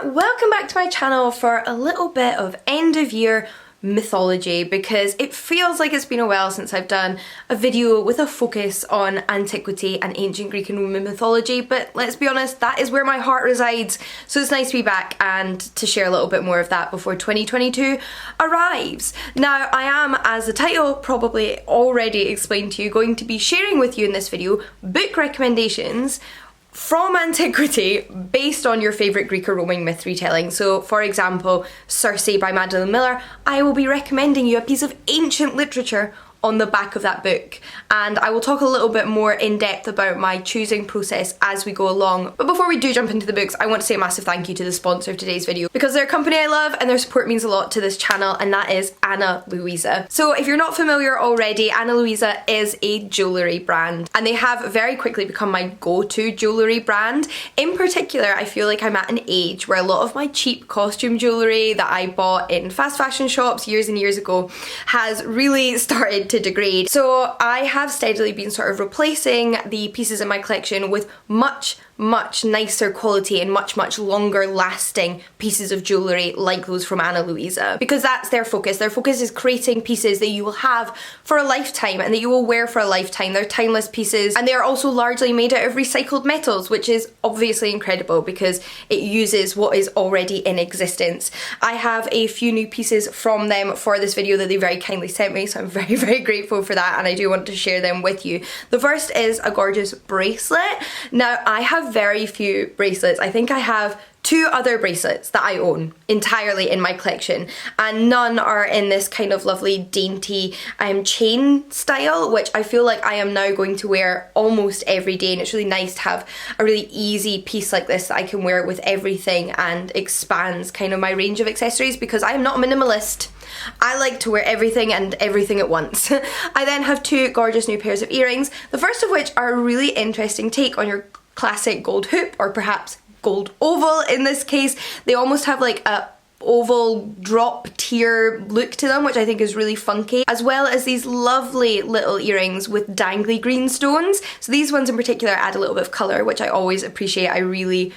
welcome back to my channel for a little bit of end of year mythology, because it feels like it's been a while since I've done a video with a focus on antiquity and ancient Greek and Roman mythology, but let's be honest, that is where my heart resides, so it's nice to be back and to share a little bit more of that before 2022 arrives. Now, I am, as the title probably already explained to you, going to be sharing with you in this video book recommendations from antiquity based on your favourite Greek or Roman myth retelling. So for example, Cersei by Madeline Miller, I will be recommending you a piece of ancient literature on the back of that book, and I will talk a little bit more in depth about my choosing process as we go along. But before we do jump into the books, I want to say a massive thank you to the sponsor of today's video, because they're a company I love and their support means a lot to this channel, and that is Ana Luisa. So if you're not familiar already, Ana Luisa is a jewellery brand, and they have very quickly become my go-to jewellery brand. In particular, I feel like I'm at an age where a lot of my cheap costume jewellery that I bought in fast fashion shops years and years ago has really started to degrade. So I have steadily been sort of replacing the pieces in my collection with much nicer quality and much longer lasting pieces of jewellery like those from Ana Luisa, because that's their focus. Their focus is creating pieces that you will have for a lifetime and that you will wear for a lifetime. They're timeless pieces, and they are also largely made out of recycled metals, which is obviously incredible because it uses what is already in existence. I have a few new pieces from them for this video that they very kindly sent me, so I'm very grateful for that, and I do want to share them with you. The first is a gorgeous bracelet. Now, I have very few bracelets. I think I have 2 other bracelets that I own entirely in my collection, and none are in this kind of lovely dainty chain style, which I feel like I am now going to wear almost every day, and it's really nice to have a really easy piece like this that I can wear with everything and expands kind of my range of accessories, because I am not a minimalist. I like to wear everything and everything at once. I then have 2 gorgeous new pairs of earrings, the first of which are a really interesting take on your classic gold hoop, or perhaps gold oval in this case. They almost have like a oval drop tier look to them, which I think is really funky, as well as these lovely little earrings with dangly green stones. So these ones in particular add a little bit of colour, which I always appreciate. I really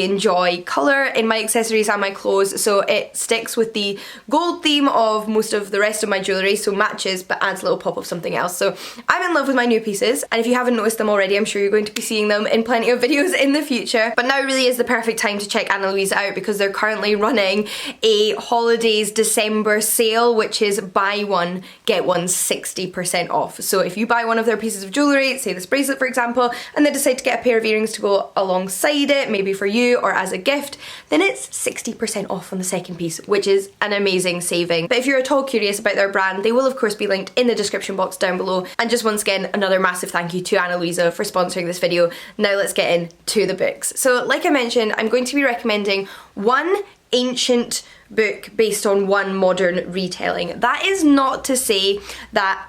enjoy colour in my accessories and my clothes, so it sticks with the gold theme of most of the rest of my jewellery, so matches but adds a little pop of something else. So I'm in love with my new pieces, and if you haven't noticed them already, I'm sure you're going to be seeing them in plenty of videos in the future. But now really is the perfect time to check Ana Luisa out, because they're currently running a holidays December sale, which is buy one get one 60% off. So if you buy one of their pieces of jewellery, say this bracelet for example, and then decide to get a pair of earrings to go alongside it, maybe for you or as a gift, then it's 60% off on the second piece, which is an amazing saving. But if you're at all curious about their brand, they will of course be linked in the description box down below. And just once again, another massive thank you to Ana Luisa for sponsoring this video. Now let's get into the books. So like I mentioned, I'm going to be recommending one ancient book based on one modern retelling. That is not to say that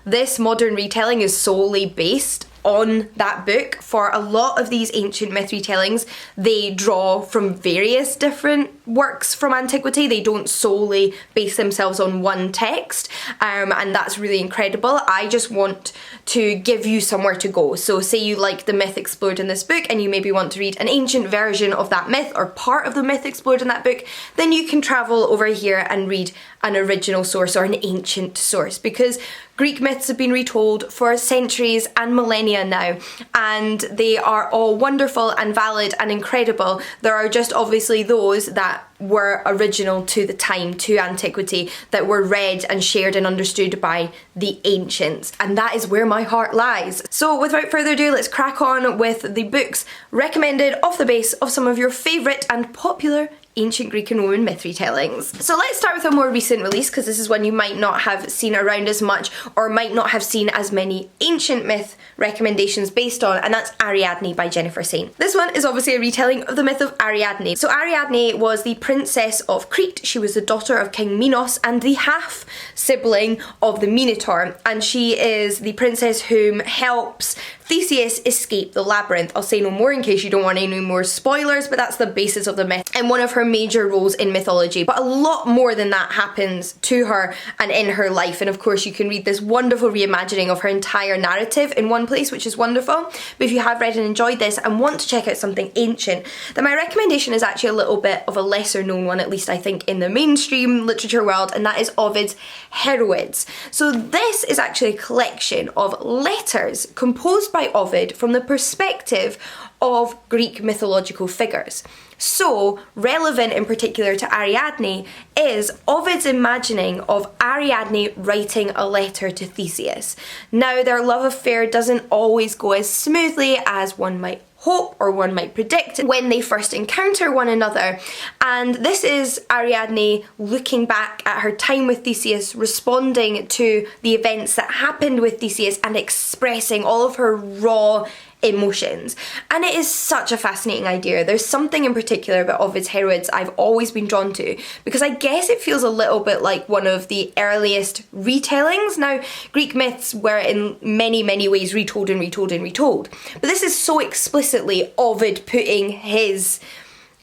this modern retelling is solely based on that book. For a lot of these ancient myth retellings, they draw from various different works from antiquity. They don't solely base themselves on one text, and that's really incredible. I just want to give you somewhere to go. So say you like the myth explored in this book and you maybe want to read an ancient version of that myth or part of the myth explored in that book, then you can travel over here and read an original source or an ancient source, because Greek myths have been retold for centuries and millennia now, and they are all wonderful and valid and incredible. There are just obviously those that were original to the time, to antiquity, that were read and shared and understood by the ancients, and that is where my heart lies. So without further ado, let's crack on with the books recommended off the base of some of your favourite and popular ancient Greek and Roman myth retellings. So let's start with a more recent release, because this is one you might not have seen around as much or might not have seen as many ancient myth recommendations based on, and that's Ariadne by Jennifer Saint. This one is obviously a retelling of the myth of Ariadne. So Ariadne was the princess of Crete. She was the daughter of King Minos and the half sibling of the Minotaur, and she is the princess whom helps Theseus escaped the labyrinth. I'll say no more in case you don't want any more spoilers, but that's the basis of the myth and one of her major roles in mythology. But a lot more than that happens to her and in her life, and of course you can read this wonderful reimagining of her entire narrative in one place, which is wonderful. But if you have read and enjoyed this and want to check out something ancient, then my recommendation is actually a little bit of a lesser known one, at least I think in the mainstream literature world, and that is Ovid's Heroids. So this is actually a collection of letters composed by Ovid from the perspective of Greek mythological figures. So, relevant in particular to Ariadne is Ovid's imagining of Ariadne writing a letter to Theseus. Now, their love affair doesn't always go as smoothly as one might hope or one might predict when they first encounter one another, and this is Ariadne looking back at her time with Theseus, responding to the events that happened with Theseus and expressing all of her raw emotions. And it is such a fascinating idea. There's something in particular about Ovid's Heroids I've always been drawn to, because I guess it feels a little bit like one of the earliest retellings. Now, Greek myths were in many ways retold and retold and retold, but this is so explicitly Ovid putting his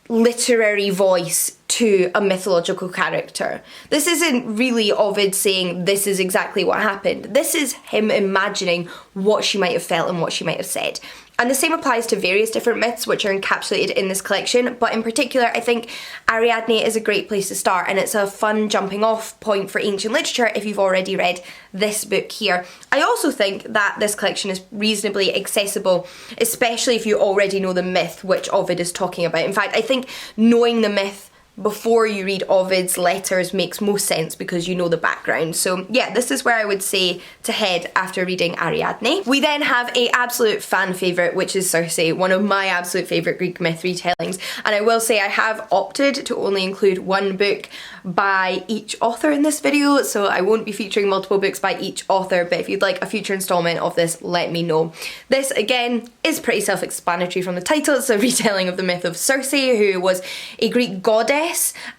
literary voice to a mythological character. This isn't really Ovid saying this is exactly what happened. This is him imagining what she might have felt and what she might have said. And the same applies to various different myths which are encapsulated in this collection, but in particular I think Ariadne is a great place to start, and it's a fun jumping off point for ancient literature if you've already read this book here. I also think that this collection is reasonably accessible, especially if you already know the myth which Ovid is talking about. In fact, I think knowing the myth before you read Ovid's letters makes most sense because you know the background. So yeah, this is where I would say to head after reading Ariadne. We then have a absolute fan favourite, which is Cersei, one of my absolute favourite Greek myth retellings. And I will say I have opted to only include one book by each author in this video, so I won't be featuring multiple books by each author, but if you'd like a future instalment of this, let me know. This again is pretty self-explanatory from the title. It's a retelling of the myth of Cersei, who was a Greek goddess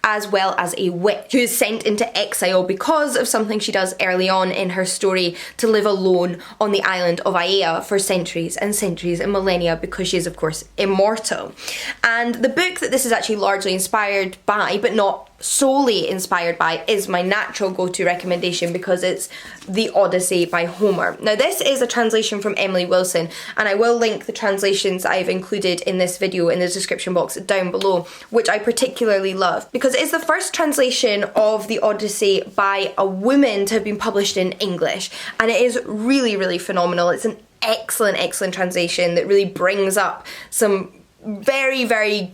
as well as a witch who is sent into exile because of something she does early on in her story, to live alone on the island of Aea for centuries and centuries and millennia, because she is of course immortal. And the book that this is actually largely inspired by, but not solely inspired by, is my natural go-to recommendation because it's the Odyssey by Homer. Now this is a translation from Emily Wilson, and I will link the translations I've included in this video in the description box down below, which I particularly love because it is the first translation of the Odyssey by a woman to have been published in English, and it is really phenomenal. It's an excellent translation that really brings up some very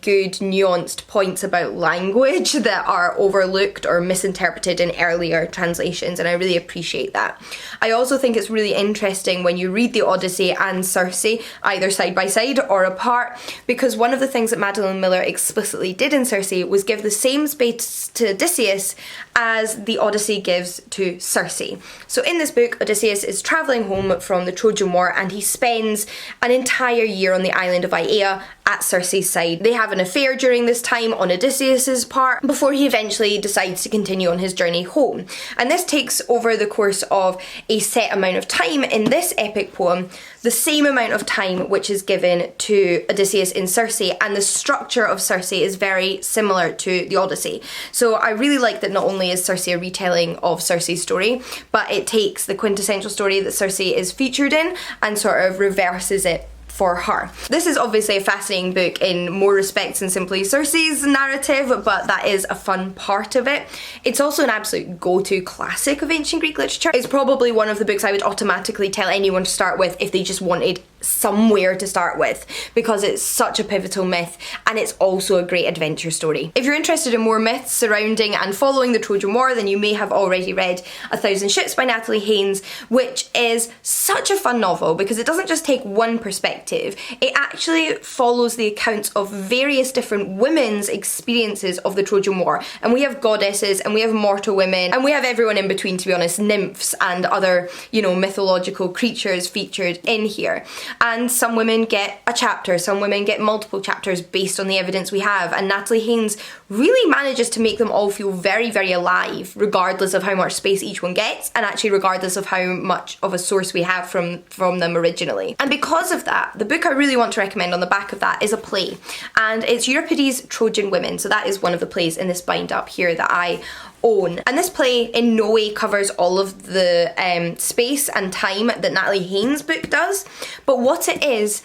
good nuanced points about language that are overlooked or misinterpreted in earlier translations, and I really appreciate that. I also think it's really interesting when you read the Odyssey and Cersei either side by side or apart, because one of the things that Madeline Miller explicitly did in Cersei was give the same space to Odysseus as the Odyssey gives to Cersei. So in this book, Odysseus is travelling home from the Trojan War, and he spends an entire year on the island of Aea at Cersei's side. They have an affair during this time on Odysseus's part before he eventually decides to continue on his journey home. And this takes over the course of a set amount of time in this epic poem, the same amount of time which is given to Odysseus in Cersei, and the structure of Cersei is very similar to the Odyssey. So I really like that not only is Cersei a retelling of Cersei's story, but it takes the quintessential story that Cersei is featured in and sort of reverses it for her. This is obviously a fascinating book in more respects than simply Cersei's narrative, but that is a fun part of it. It's also an absolute go-to classic of ancient Greek literature. It's probably one of the books I would automatically tell anyone to start with if they just wanted somewhere to start with, because it's such a pivotal myth and it's also a great adventure story. If you're interested in more myths surrounding and following the Trojan War, then you may have already read 1,000 Ships by Natalie Haynes, which is such a fun novel because it doesn't just take one perspective, it actually follows the accounts of various different women's experiences of the Trojan War. And we have goddesses and we have mortal women and we have everyone in between, to be honest, nymphs and other, you know, mythological creatures featured in here. and some women get a chapter, some women get multiple chapters based on the evidence we have, and Natalie Haynes really manages to make them all feel very, very alive, regardless of how much space each one gets, and actually regardless of how much of a source we have from them originally. And because of that, the book I really want to recommend on the back of that is a play, and it's Euripides' Trojan Women. So that is one of the plays in this bind up here that I own. And this play in no way covers all of the space and time that Natalie Haynes' book does, but what it is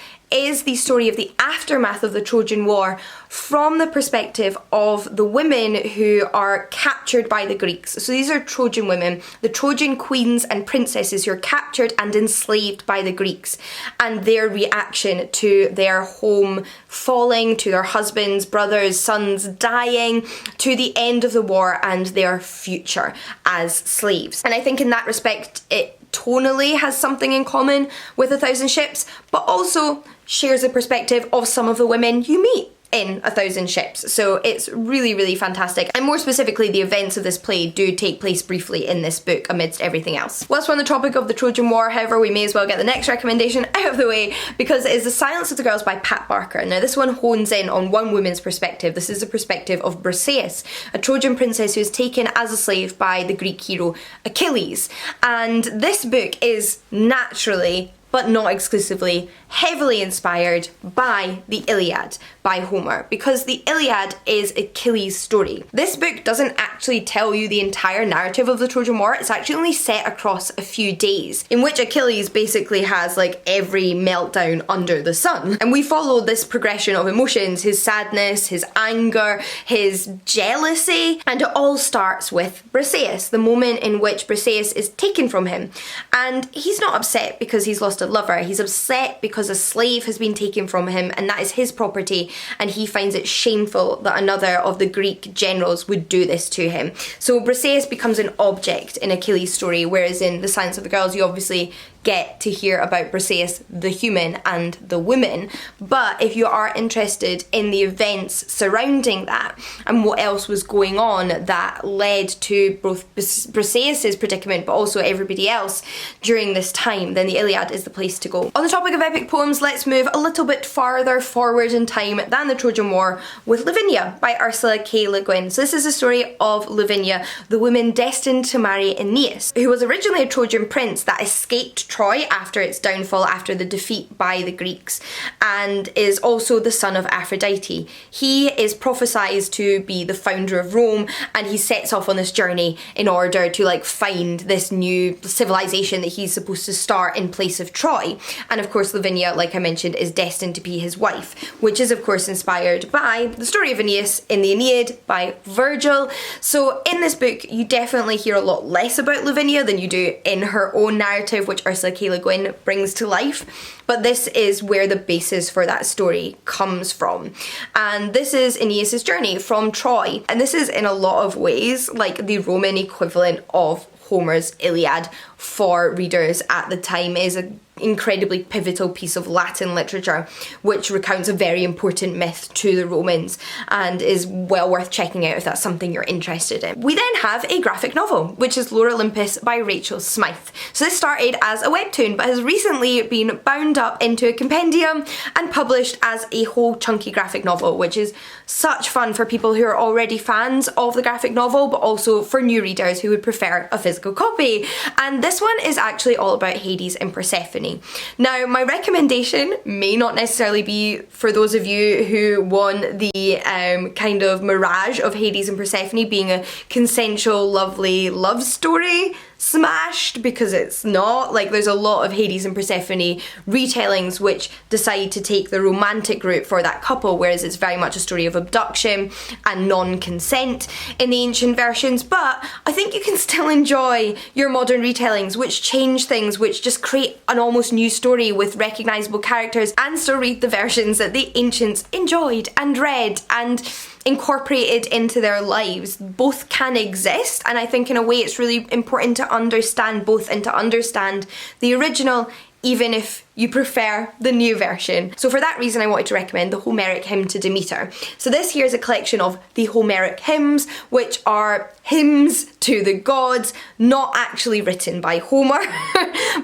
the story of the aftermath of the Trojan War from the perspective of the women who are captured by the Greeks. So these are Trojan women, the Trojan queens and princesses who are captured and enslaved by the Greeks, and their reaction to their home falling, to their husbands, brothers, sons dying, to the end of the war and their future as slaves. And I think in that respect it tonally has something in common with A Thousand Ships, but also shares the perspective of some of the women you meet in A Thousand Ships. So it's really, really fantastic. And more specifically, the events of this play do take place briefly in this book amidst everything else. Whilst we're on the topic of the Trojan War, however, we may as well get the next recommendation out of the way, because it is The Silence of the Girls by Pat Barker. Now this one hones in on one woman's perspective. This is the perspective of Briseis, a Trojan princess who is taken as a slave by the Greek hero Achilles. And this book is naturally, but not exclusively, heavily inspired by the Iliad by Homer, because the Iliad is Achilles' story. This book doesn't actually tell you the entire narrative of the Trojan War, it's actually only set across a few days, in which Achilles basically has like every meltdown under the sun. And we follow this progression of emotions, his sadness, his anger, his jealousy, and it all starts with Briseis, the moment in which Briseis is taken from him. And he's not upset because he's lost a lover, he's upset because a slave has been taken from him and that is his property, and he finds it shameful that another of the Greek generals would do this to him. So Briseis becomes an object in Achilles' story, whereas in The Silence of the Girls you obviously get to hear about Briseis the human and the woman. But if you are interested in the events surrounding that and what else was going on that led to both Briseis' predicament but also everybody else during this time, then the Iliad is the place to go. On the topic of epic poems, let's move a little bit farther forward in time than the Trojan War with Lavinia by Ursula K. Le Guin. So this is the story of Lavinia, the woman destined to marry Aeneas, who was originally a Trojan prince that escaped Troy after its downfall, after the defeat by the Greeks, and is also the son of Aphrodite. He is prophesied to be the founder of Rome, and he sets off on this journey in order to like find this new civilization that he's supposed to start in place of Troy. And of course Lavinia, like I mentioned, is destined to be his wife, which is of course inspired by the story of Aeneas in the Aeneid by Virgil. So in this book you definitely hear a lot less about Lavinia than you do in her own narrative, which Ursula K. Le Guin brings to life, but this is where the basis for that story comes from. And this is Aeneas' journey from Troy, and this is in a lot of ways like the Roman equivalent of Homer's Iliad for readers at the time. Is an incredibly pivotal piece of Latin literature which recounts a very important myth to the Romans and is well worth checking out if that's something you're interested in. We then have a graphic novel, which is Lore Olympus by Rachel Smythe. So this started as a webtoon but has recently been bound up into a compendium and published as a whole chunky graphic novel, which is such fun for people who are already fans of the graphic novel, but also for new readers who would prefer a physical copy. And this one is actually all about Hades and Persephone. Now, my recommendation may not necessarily be for those of you who want the kind of mirage of Hades and Persephone being a consensual, lovely love story smashed, because it's not. Like, there's a lot of Hades and Persephone retellings which decide to take the romantic route for that couple, whereas it's very much a story of abduction and non-consent in the ancient versions. But I think you can still enjoy your modern retellings which change things, which just create an almost new story with recognisable characters, and still read the versions that the ancients enjoyed and read and incorporated into their lives. Both can exist, and I think in a way it's really important to understand both and to understand the original, even if you prefer the new version. So for that reason I wanted to recommend the Homeric Hymn to Demeter. So this here is a collection of the Homeric hymns, which are hymns to the gods, not actually written by Homer,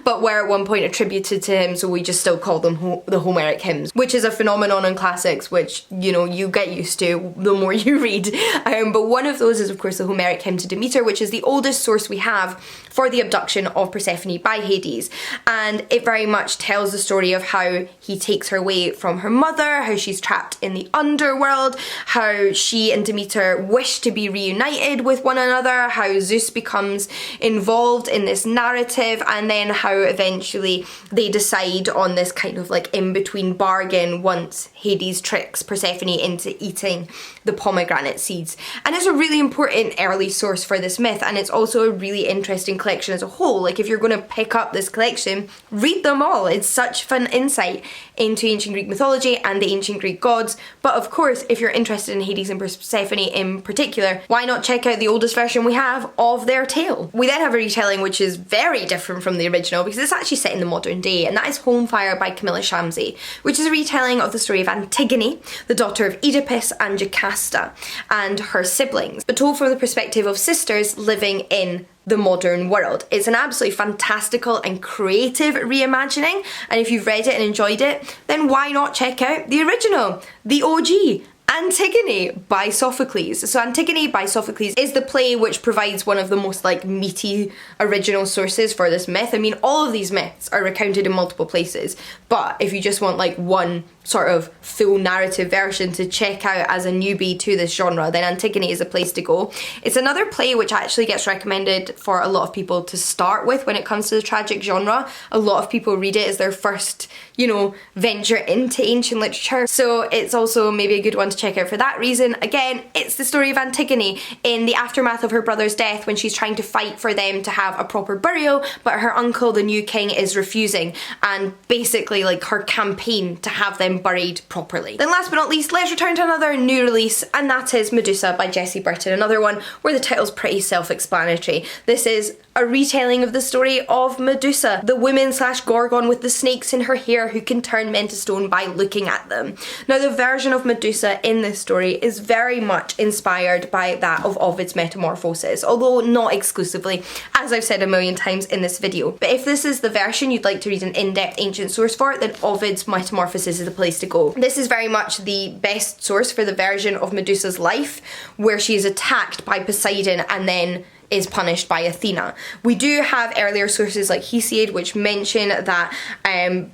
but were at one point attributed to him, so we just still call them the Homeric hymns, which is a phenomenon in classics which, you know, you get used to the more you read. But one of those is of course the Homeric Hymn to Demeter, which is the oldest source we have for the abduction of Persephone by Hades, and it very much tells the story of how he takes her away from her mother, how she's trapped in the underworld, how she and Demeter wish to be reunited with one another, how Zeus becomes involved in this narrative, and then how eventually they decide on this kind of like in-between bargain once Hades tricks Persephone into eating the pomegranate seeds. And it's a really important early source for this myth, and it's also a really interesting collection as a whole. Like, if you're going to pick up this collection, read them all. It's such fun insight into ancient Greek mythology and the ancient Greek gods. But of course, if you're interested in Hades and Persephone in particular, why not check out the oldest version we have of their tale? We then have a retelling which is very different from the original because it's actually set in the modern day, and that is Homefire by Camilla Shamsie, which is a retelling of the story of Antigone, the daughter of Oedipus and Jocasta, and her siblings, but told from the perspective of sisters living in the modern world. It's an absolutely fantastical and creative reimagining, and if you've read it and enjoyed it, then why not check out the original, the OG, Antigone by Sophocles. So Antigone by Sophocles is the play which provides one of the most like meaty original sources for this myth. I mean, all of these myths are recounted in multiple places, but if you just want like one sort of full narrative version to check out as a newbie to this genre, then Antigone is a place to go. It's another play which actually gets recommended for a lot of people to start with when it comes to the tragic genre. A lot of people read it as their first, you know, venture into ancient literature, so it's also maybe a good one to check out for that reason. Again, it's the story of Antigone in the aftermath of her brother's death, when she's trying to fight for them to have a proper burial, but her uncle, the new king, is refusing, and basically like her campaign to have them buried properly. Then last but not least, let's return to another new release, and that is Medusa by Jessie Burton, another one where the title's pretty self-explanatory. This is a retelling of the story of Medusa, the woman slash gorgon with the snakes in her hair who can turn men to stone by looking at them. Now, the version of Medusa in this story is very much inspired by that of Ovid's Metamorphosis, although not exclusively, as I've said a million times in this video. But if this is the version you'd like to read an in-depth ancient source for, then Ovid's Metamorphosis is the place to go. This is very much the best source for the version of Medusa's life, where she is attacked by Poseidon and then is punished by Athena. We do have earlier sources like Hesiod which mention that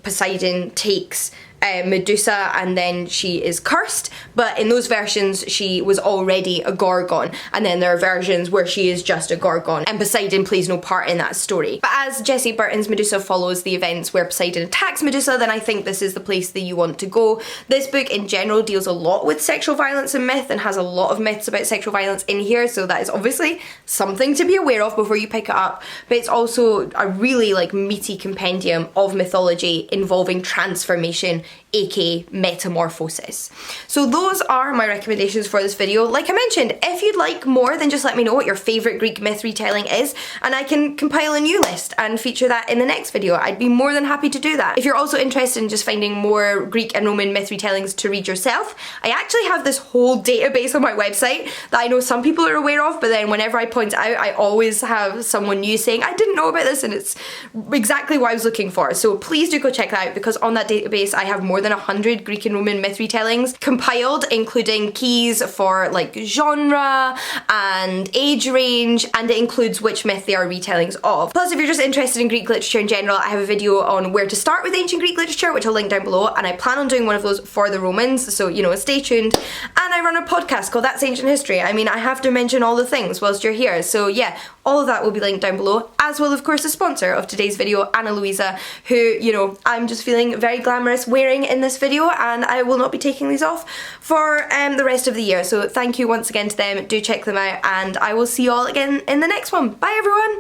Poseidon takes Medusa and then she is cursed, but in those versions she was already a gorgon, and then there are versions where she is just a gorgon and Poseidon plays no part in that story. But as Jessie Burton's Medusa follows the events where Poseidon attacks Medusa, then I think this is the place that you want to go. This book in general deals a lot with sexual violence and myth, and has a lot of myths about sexual violence in here, so that is obviously something to be aware of before you pick it up. But it's also a really like meaty compendium of mythology involving transformation, aka metamorphosis. So those are my recommendations for this video. Like I mentioned, if you'd like more, then just let me know what your favourite Greek myth retelling is, and I can compile a new list and feature that in the next video. I'd be more than happy to do that. If you're also interested in just finding more Greek and Roman myth retellings to read yourself, I actually have this whole database on my website that I know some people are aware of, but then whenever I point it out, I always have someone new saying, I didn't know about this, and it's exactly what I was looking for. So please do go check that out, because on that database I have more than 100 Greek and Roman myth retellings compiled, including keys for like genre and age range, and it includes which myth they are retellings of. Plus, if you're just interested in Greek literature in general, I have a video on where to start with ancient Greek literature, which I'll link down below, and I plan on doing one of those for the Romans, so you know, stay tuned. And I run a podcast called That's Ancient History. I mean, I have to mention all the things whilst you're here, so yeah, all of that will be linked down below, as will of course the sponsor of today's video, Anna Louisa, who, you know, I'm just feeling very glamorous wearing in this video, and I will not be taking these off for the rest of the year. So thank you once again to them, do check them out, and I will see you all again in the next one. Bye everyone!